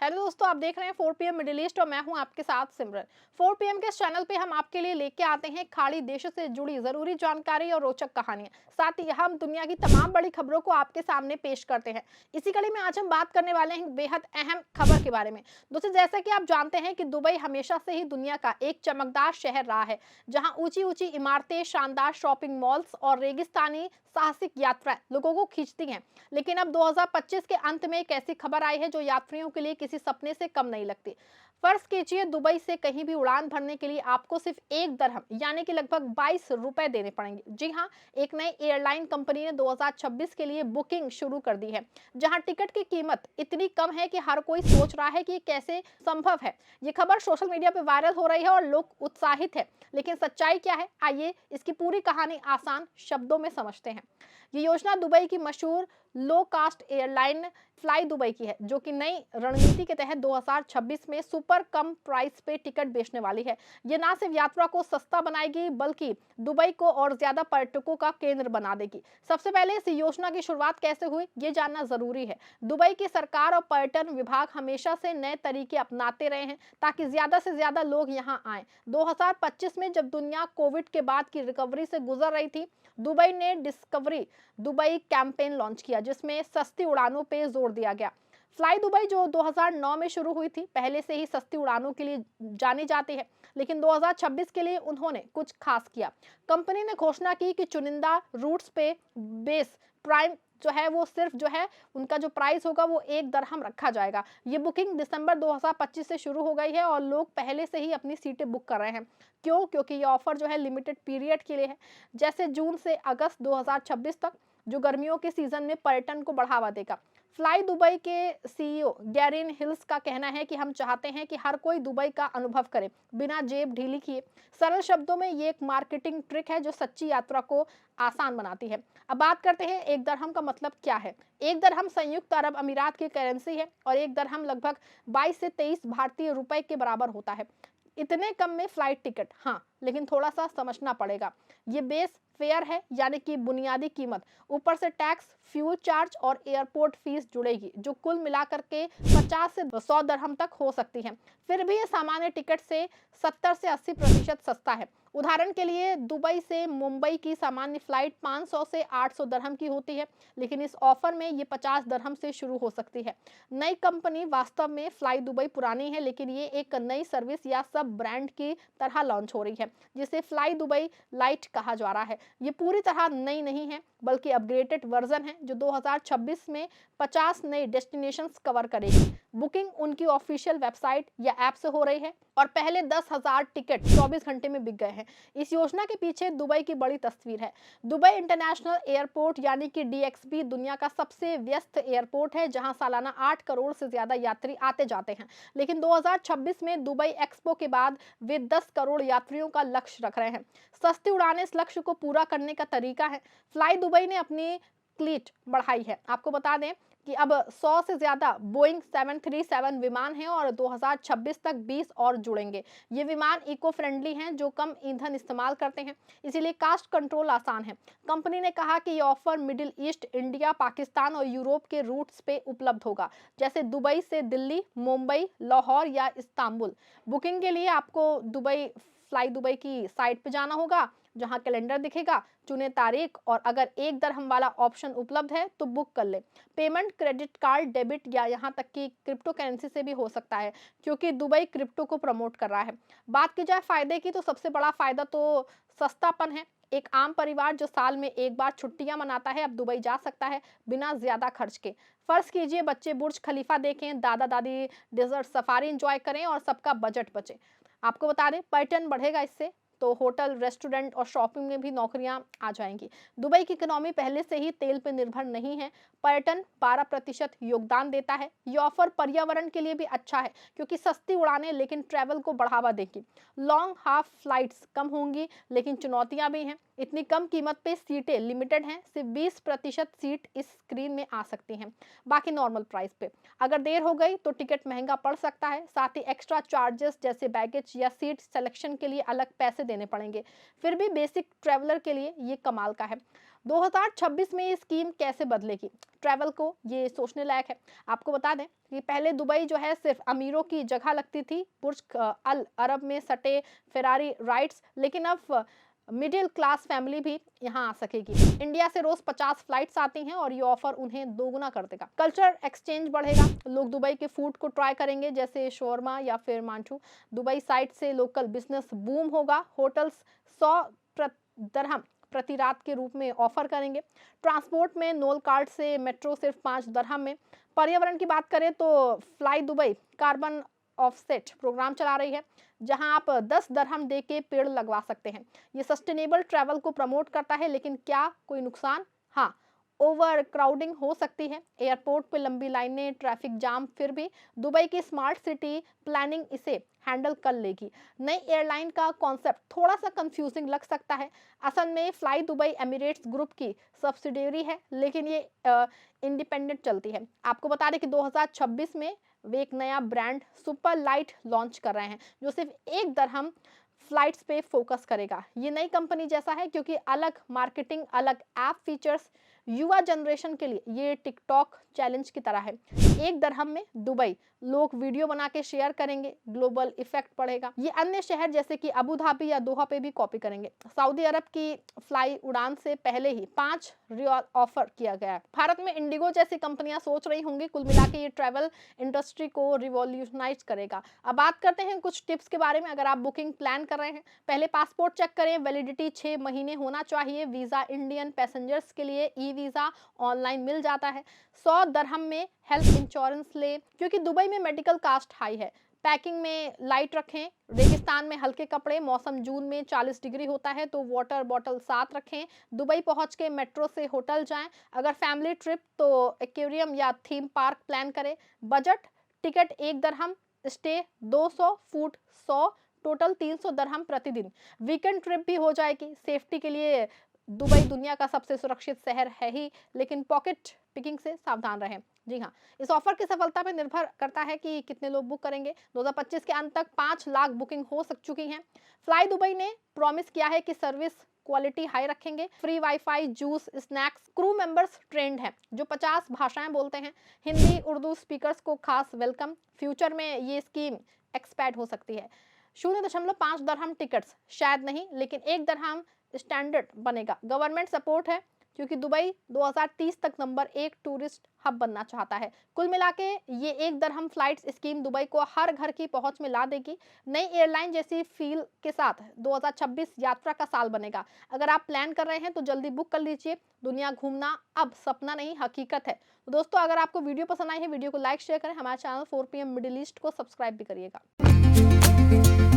Hello दोस्तों, आप देख रहे हैं 4 पीएम मिडिल ईस्ट और मैं हूं आपके साथ सिमरन। 4 पीएम के इस चैनल पे हम आपके लिए लेके आते हैं खाड़ी देशों से जुड़ी जरूरी जानकारी और रोचक कहानियां। साथ ही हम दुनिया की तमाम बड़ी खबरों को आपके सामने पेश करते हैं। इसी कड़ी में आज हम बात करने वाले हैं बेहद अहम खबर के बारे में। दोस्तों, जैसा कि आप जानते हैं कि दुबई हमेशा से ही दुनिया का एक चमकदार शहर रहा है, जहां ऊंची ऊंची इमारतें, शानदार शॉपिंग मॉल्स और रेगिस्तानी साहसिक यात्राएं लोगों को खींचती हैं। लेकिन अब 2025 के अंत में एक ऐसी खबर आई है जो यात्रियों के लिए किसी सपने से कम नहीं लगती। फर्ज कीजिए, दुबई से कहीं भी उड़ान भरने के लिए आपको सिर्फ 1 दरहम यानी कि लगभग 22 रुपए देने पड़ेंगे। जी हाँ, एक नई एयरलाइन कंपनी ने 2026 के लिए बुकिंग शुरू कर दी है, जहां टिकट की कीमत इतनी कम है कि हर कोई सोच रहा है कि ये कैसे संभव है। ये खबर सोशल मीडिया पर वायरल हो रही है और लोग उत्साहित है, लेकिन सच्चाई क्या है, आइए इसकी पूरी कहानी आसान शब्दों में समझते हैं। ये योजना दुबई की मशहूर लो कास्ट एयरलाइन फ्लाई दुबई की है, जो कि नई रणनीति के तहत 2026 में सुपर कम प्राइस पे टिकट बेचने वाली है। ये ना सिर्फ यात्रा को सस्ता बनाएगी, बल्कि दुबई को और ज्यादा पर्यटकों का केंद्र बना देगी। सबसे पहले इस योजना की शुरुआत कैसे हुई, ये जानना जरूरी है। दुबई की सरकार और पर्यटन विभाग हमेशा से नए तरीके अपनाते रहे हैं ताकि ज्यादा से ज्यादा लोग यहाँ आए। 2025 में जब दुनिया कोविड के बाद की रिकवरी से गुजर रही थी, दुबई ने डिस्कवरी दुबई कैंपेन लॉन्च किया, जिसमें सस्ती उड़ानों पे जोर दिया गया। फ्लाई दुबई जो 2009 में शुरू हुई थी, पहले से ही सस्ती उड़ानों के लिए जानी जाती है, लेकिन 2026 के लिए उन्होंने कुछ खास किया। कंपनी ने घोषणा की कि चुनिंदा रूट्स पे बेस प्राइम जो है वो सिर्फ जो है उनका जो प्राइस होगा वो 1 दरहम रखा जाएगा। ये बुकिंग दिसंबर 2025 से शुरू हो गई है और लोग पहले से ही अपनी सीटें बुक कर रहे हैं। क्यों? क्योंकि ये ऑफर जो है लिमिटेड पीरियड के लिए है, जैसे जून से अगस्त 2026 तक, जो गर्मियों के सीजन में पर्यटन को बढ़ावा देगा। फ्लाई दुबई के सीईओ गैरिन हिल्स का कहना है कि हम चाहते हैं कि हर कोई दुबई का अनुभव करे, बिना जेब ढीली किए। सरल शब्दों में ये एक मार्केटिंग ट्रिक है जो सच्ची यात्रा को आसान बनाती है। अब बात करते हैं 1 दरहम का मतलब क्या है। 1 दरहम संयुक्त अरब अमीरात की करेंसी है और 1 दरहम लगभग 22 से 23 भारतीय रुपए के बराबर होता है। इतने कम में फ्लाइट टिकट, हाँ, लेकिन थोड़ा सा समझना पड़ेगा। ये बेस फेयर है, यानी कि बुनियादी कीमत। ऊपर से टैक्स, फ्यूल चार्ज और एयरपोर्ट फीस जुड़ेगी, जो कुल मिलाकर के 50 से 100 दरहम तक हो सकती है। फिर भी ये सामान्य टिकट से 70 से 80% सस्ता है। उदाहरण के लिए दुबई से मुंबई की सामान्य फ्लाइट 500 से 800 दरहम की होती है, लेकिन इस ऑफर में ये 50 दरहम से शुरू हो सकती है। नई कंपनी वास्तव में फ्लाई दुबई पुरानी है, लेकिन ये एक नई सर्विस या सब ब्रांड की तरह लॉन्च हो रही है, जिसे फ्लाई दुबई लाइट कहा जा रहा है। ये पूरी तरह नई नहीं है, बल्कि अपग्रेडेड वर्जन है, जो 2026 में 50 नए डेस्टिनेशंस कवर करेगी। बुकिंग उनकी ऑफिशियल वेबसाइट या ऐप से हो रही है और पहले 10,000 टिकट 24 घंटे में बिक गए हैं। इस योजना के पीछे दुबई की बड़ी तस्वीर है। दुबई इंटरनेशनल एयरपोर्ट यानी कि डीएक्सबी दुनिया का सबसे व्यस्त एयरपोर्ट है, जहां सालाना 8 करोड़ से ज्यादा यात्री आते जाते हैं। लेकिन 2026 में दुबई एक्सपो के बाद वे 10 करोड़ यात्रियों का लक्ष्य रख रहे हैं। सस्ती उड़ानें इस लक्ष्य को पूरा करने का तरीका है। फ्लाई दुबई ने अपनी फ्लीट बढ़ाई है। आपको बता दें कि अब 100 से ज्यादा बोइंग 737 विमान हैं और 2026 तक 20 और जुड़ेंगे। ये विमान इको फ्रेंडली हैं, जो कम ईंधन इस्तेमाल करते हैं, इसीलिए कास्ट कंट्रोल आसान है। कंपनी ने कहा कि ये offer middle east, India, Pakistan और यूरोप के रूट्स पे उपलब्ध होगा, जैसे दुबई से दिल्ली, मुंबई, लाहौर या इस्तांबुल। बुकिंग के लिए आपको फ्लाई दुबई की साइट पे जाना होगा, जहां कैलेंडर दिखेगा, चुने तारीख और अगर 1 दरहम वाला ऑप्शन उपलब्ध है तो बुक कर ले। पेमेंट क्रेडिट कार्ड, डेबिट या यहाँ तक कि क्रिप्टो करेंसी से भी हो सकता है, क्योंकि दुबई क्रिप्टो को प्रमोट कर रहा है। बात की जाए फायदे की, तो सबसे बड़ा फायदा तो सस्तापन है। एक आम परिवार जो साल में एक बार छुट्टियां मनाता है, अब दुबई जा सकता है बिना ज्यादा खर्च के। फर्ज कीजिए बच्चे बुर्ज खलीफा देखें, दादा दादी डेजर्ट सफारी एंजॉय करें और सबका बजट बचे। आपको बता दें, पर्यटन बढ़ेगा इससे, तो होटल, रेस्टोरेंट और शॉपिंग में भी नौकरियां आ जाएंगी। दुबई की इकोनॉमी पहले से ही तेल पर निर्भर नहीं है। पर्यटन 12% योगदान देता है। ये ऑफर पर्यावरण के लिए भी अच्छा है, क्योंकि सस्ती उड़ानें लेकिन ट्रैवल को बढ़ावा देगी। लॉन्ग हाफ फ्लाइट्स कम होंगी, लेकिन चुनौतियां भी हैं। इतनी कम कीमत पे सीटें लिमिटेड हैं, सिर्फ 20% सीट इस स्क्रीन में आ सकती हैं, बाकी नॉर्मल प्राइस पे। अगर देर हो गई तो टिकट महंगा पड़ सकता है, साथ ही एक्स्ट्रा चार्जेस जैसे बैगेज या सीट सिलेक्शन के लिए अलग पैसे देने पड़ेंगे। फिर भी बेसिक ट्रैवलर के लिए ये कमाल का है। 2026 में ये स्कीम कैसे बदलेगी ट्रैवल को, ये सोचने लायक है। आपको बता दें कि पहले दुबई जो है सिर्फ अमीरों की जगह लगती थी, बुर्ज अल अरब में सटे फेरारी राइड्स, लेकिन अब मिडिल क्लास फैमिली भी यहाँ आ सकेगी। इंडिया से रोज 50 फ्लाइट्स आती हैं और ये ऑफर उन्हें दोगुना कर देगा। कल्चर एक्सचेंज बढ़ेगा, लोग दुबई के फूड को ट्राई करेंगे जैसे शोरमा या फिर मांठू। दुबई साइड से लोकल बिजनेस बूम होगा। होटल्स 100 दरहम प्रति रात के रूप में ऑफर करेंगे। ट्रांसपोर्ट में नोल कार्ड से मेट्रो सिर्फ 5 दरहम में। पर्यावरण की बात करें तो fly Dubai carbon offset program चला रही है, जहां आप 10 दरहम दे के पेड़ लगवा सकते हैं। ये सस्टेनेबल ट्रैवल को प्रमोट करता है, लेकिन क्या कोई नुकसान? हाँ, ओवर क्राउडिंग हो सकती है। एयरपोर्ट पे लंबी लाइनें, ट्रैफिक जाम, फिर भी दुबई की स्मार्ट सिटी प्लानिंग इसे हैंडल कर लेगी। नई एयरलाइन का कॉन्सेप्ट थोड़ा सा कंफ्यूजिंग लग सकता है। असल में फ्लाई दुबई एमिरेट्स ग्रुप की सब्सिडियरी है, लेकिन ये इंडिपेंडेंट चलती है। आपको बता दें कि 2026 में वे एक नया ब्रांड सुपर लाइट लॉन्च कर रहे हैं, जो सिर्फ 1 दरहम फ्लाइट्स पे फोकस करेगा। ये नई कंपनी जैसा है, क्योंकि अलग मार्केटिंग, अलग ऐप फीचर्स। युवा जनरेशन के लिए ये टिकटॉक चैलेंज की तरह है। 1 दरहम में दुबई, लोग वीडियो बना के शेयर करेंगे, ग्लोबल इफेक्ट पड़ेगा। ये अन्य शहर जैसे कि अबू धाबी या दोहा पे भी कॉपी करेंगे। सऊदी अरब की फ्लाई उड़ान से पहले ही 5 रियल ऑफर किया गया है। भारत में इंडिगो जैसी कंपनियां सोच रही होंगी। कुल मिला के ये ट्रैवल इंडस्ट्री को रिवॉल्यूशनाइज करेगा। अब बात करते हैं कुछ टिप्स के बारे में। अगर आप बुकिंग प्लान कर रहे हैं, पहले पासपोर्ट चेक करें, वैलिडिटी 6 महीने होना चाहिए। वीजा इंडियन पैसेंजर्स के लिए ई वीजा ऑनलाइन मिल जाता है। 100 दरहम में हेल्थ इंश्योरेंस ले, क्योंकि दुबई में मेडिकल कास्ट हाई है। पैकिंग में लाइट रखें, रेगिस्तान में हल्के कपड़े, मौसम जून में 40 डिग्री होता है तो वाटर बॉटल साथ रखें। दुबई पहुंच के मेट्रो से होटल जाएं। अगर फैमिली ट्रिप तो एक्वेरियम या थीम पार्क प्लान करें। बजट टिकट 1 दरहम, स्टे 200, फूड 100, टोटल 300 दरहम प्रतिदिन। वीकेंड ट्रिप भी हो जाएगी। सेफ्टी के लिए दुबई दुनिया का सबसे सुरक्षित शहर है ही, लेकिन पॉकेट पिकिंग से सावधान रहें। जी हाँ, इस ऑफर की सफलता पर निर्भर करता है कि कितने लोग बुक करेंगे। 2025 के अंत तक 5 लाख बुकिंग हो चुकी हैं। फ्लाई दुबई ने प्रॉमिस किया है कि सर्विस क्वालिटी हाई रखेंगे। Free wifi, juice, snacks. Crew members trend हैं जो 50 भाषाएं बोलते हैं। हिंदी उर्दू स्पीकर्स को खास वेलकम। फ्यूचर में ये स्कीम एक्सपैंड हो सकती है। 0.5 दरहम टिकट्स शायद नहीं, लेकिन 1 दरहम स्टैंडर्ड बनेगा। गवर्नमेंट सपोर्ट है, क्योंकि दुबई 2030 तक नंबर 1 टूरिस्ट हब बनना चाहता है। कुल मिला के ये 1 दरहम फ्लाइट स्कीम दुबई को हर घर की पहुंच में ला देगी। नई एयरलाइन जैसी फील के साथ 2026 यात्रा का साल बनेगा। अगर आप प्लान कर रहे हैं तो जल्दी बुक कर लीजिए। दुनिया घूमना अब सपना नहीं, हकीकत है। तो दोस्तों, अगर आपको वीडियो पसंद आई है, वीडियो को लाइक शेयर करें। हमारे चैनल 4 PM मिडिल ईस्ट को सब्सक्राइब भी करिएगा।